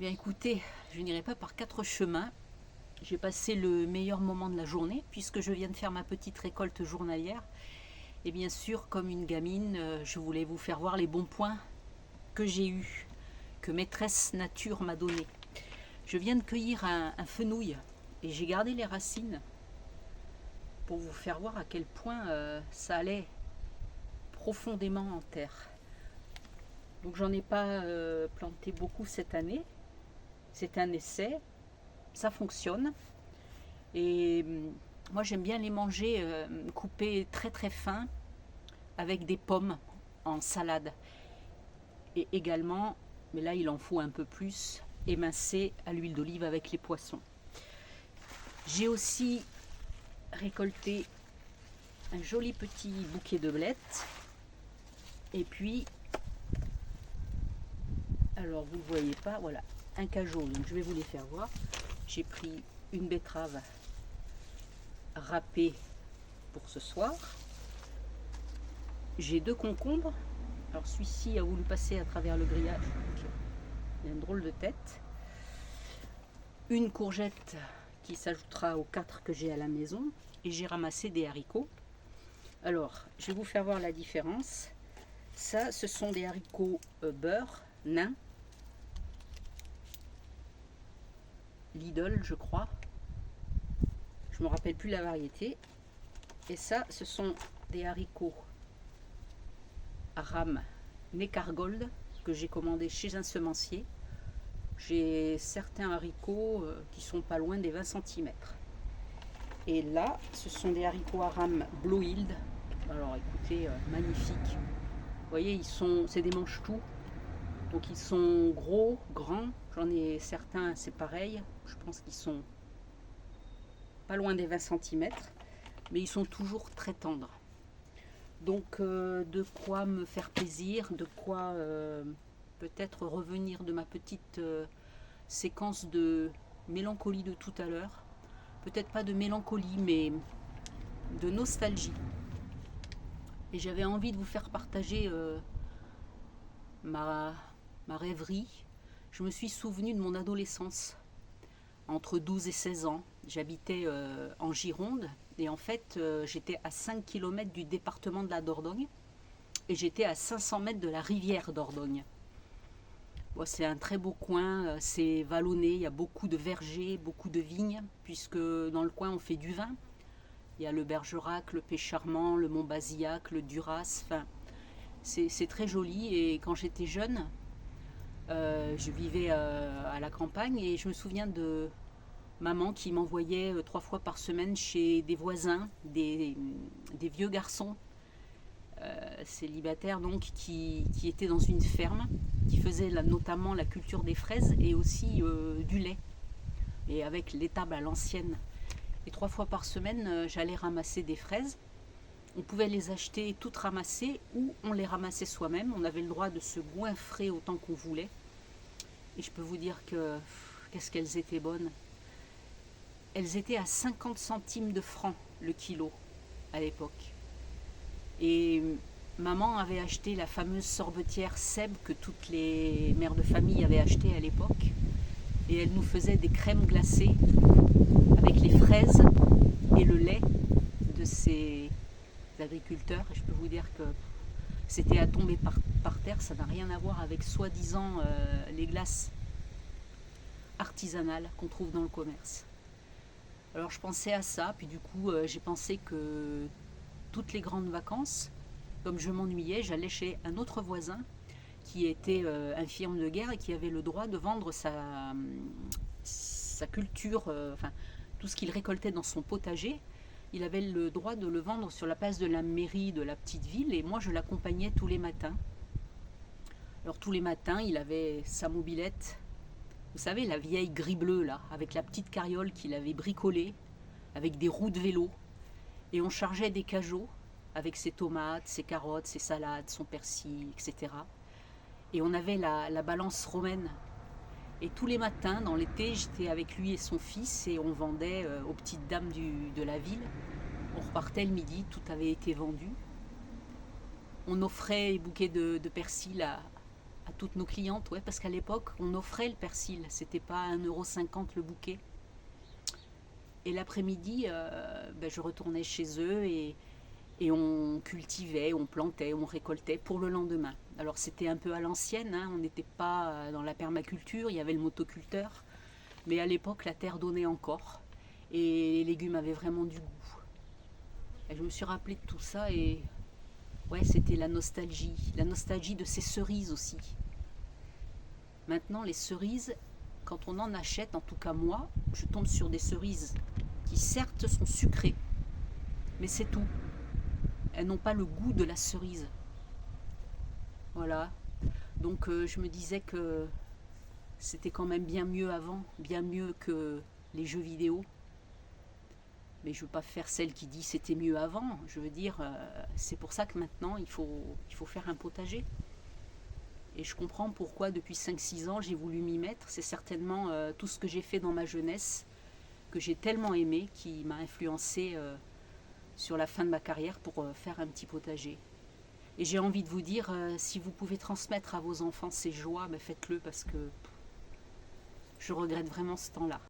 Bien écoutez, je n'irai pas par quatre chemins. J'ai passé le meilleur moment de la journée puisque je viens de faire ma petite récolte journalière. Et bien sûr, comme une gamine, je voulais vous faire voir les bons points que j'ai eus, que maîtresse nature m'a donné. Je viens de cueillir un fenouil et j'ai gardé les racines pour vous faire voir à quel point ça allait profondément en terre. Donc j'en ai pas planté beaucoup cette année. C'est un essai, ça fonctionne. Et moi j'aime bien les manger coupés très très fins avec des pommes en salade. Et également, mais là il en faut un peu plus, émincés à l'huile d'olive avec les poissons. J'ai aussi récolté un joli petit bouquet de blettes. Et puis, alors vous ne le voyez pas, voilà, un cajot, donc je vais vous les faire voir. J'ai pris une betterave râpée pour ce soir. J'ai deux concombres. Alors celui-ci a voulu passer à travers le grillage. Il a une drôle de tête. Une courgette qui s'ajoutera aux 4 que j'ai à la maison. Et j'ai ramassé des haricots. Alors, je vais vous faire voir la différence. Ça, ce sont des haricots beurre, nains. Lidl, je crois. Je me rappelle plus la variété. Et ça, ce sont des haricots rame Necargold que j'ai commandé chez un semencier. J'ai certains haricots qui sont pas loin des 20 cm. Et là, ce sont des haricots à rame Blowhild. Alors écoutez, magnifiques. Vous voyez, c'est des manches-tout. Donc ils sont gros, grands. J'en ai certains, c'est pareil. Je pense qu'ils sont pas loin des 20 cm. Mais ils sont toujours très tendres. Donc de quoi me faire plaisir, de quoi peut-être revenir de ma petite séquence de mélancolie de tout à l'heure. Peut-être pas de mélancolie, mais de nostalgie. Et j'avais envie de vous faire partager ma rêverie. Je me suis souvenue de mon adolescence, entre 12 et 16 ans. J'habitais en Gironde et en fait j'étais à 5 km du département de la Dordogne et j'étais à 500 mètres de la rivière Dordogne. Bon, c'est un très beau coin, c'est vallonné, il y a beaucoup de vergers, beaucoup de vignes, puisque dans le coin on fait du vin. Il y a le Bergerac, le Pécharmant, le Mont Basillac, le Duras, enfin, c'est très joli. Et quand j'étais jeune, je vivais à la campagne et je me souviens de maman qui m'envoyait 3 fois par semaine chez des voisins, des vieux garçons célibataires donc, qui étaient dans une ferme, qui faisaient notamment la culture des fraises et aussi du lait, et avec l'étable à l'ancienne. Et 3 fois par semaine, j'allais ramasser des fraises. On pouvait les acheter toutes ramassées ou on les ramassait soi-même. On avait le droit de se goinfrer autant qu'on voulait. Et je peux vous dire que qu'est-ce qu'elles étaient bonnes. Elles étaient à 50 centimes de francs le kilo à l'époque. Et maman avait acheté la fameuse sorbetière Seb que toutes les mères de famille avaient acheté à l'époque. Et elle nous faisait des crèmes glacées avec les fraises et le lait de ces agriculteurs. Et je peux vous dire que c'était à tomber par terre. Ça n'a rien à voir avec soi-disant les glaces artisanales qu'on trouve dans le commerce. Alors je pensais à ça, puis du coup j'ai pensé que toutes les grandes vacances, comme je m'ennuyais, j'allais chez un autre voisin qui était infirme de guerre et qui avait le droit de vendre sa culture, enfin tout ce qu'il récoltait dans son potager. Il avait le droit de le vendre sur la place de la mairie de la petite ville et moi je l'accompagnais tous les matins. Alors tous les matins il avait sa mobilette, vous savez la vieille gris bleu là, avec la petite carriole qu'il avait bricolée, avec des roues de vélo, et on chargeait des cajots avec ses tomates, ses carottes, ses salades, son persil, etc. Et on avait la balance romaine. Et tous les matins, dans l'été, j'étais avec lui et son fils et on vendait aux petites dames de la ville. On repartait le midi, tout avait été vendu. On offrait les bouquets de persil à à toutes nos clientes, ouais, parce qu'à l'époque, on offrait le persil, c'était pas 1,50 € le bouquet. Et l'après-midi, je retournais chez eux et on cultivait, on plantait, on récoltait pour le lendemain. Alors c'était un peu à l'ancienne, hein, on n'était pas dans la permaculture, il y avait le motoculteur, mais à l'époque la terre donnait encore et les légumes avaient vraiment du goût. Et je me suis rappelé de tout ça et ouais, c'était la nostalgie de ces cerises aussi. Maintenant les cerises, quand on en achète, en tout cas moi, je tombe sur des cerises qui certes sont sucrées, mais c'est tout. Elles n'ont pas le goût de la cerise. Voilà. Donc je me disais que c'était quand même bien mieux avant, bien mieux que les jeux vidéo. Mais je ne veux pas faire celle qui dit c'était mieux avant. Je veux dire, c'est pour ça que maintenant il faut faire un potager. Et je comprends pourquoi depuis 5-6 ans j'ai voulu m'y mettre. C'est certainement tout ce que j'ai fait dans ma jeunesse, que j'ai tellement aimé, qui m'a influencé sur la fin de ma carrière pour faire un petit potager. Et j'ai envie de vous dire, si vous pouvez transmettre à vos enfants ces joies, faites-le parce que je regrette vraiment ce temps-là.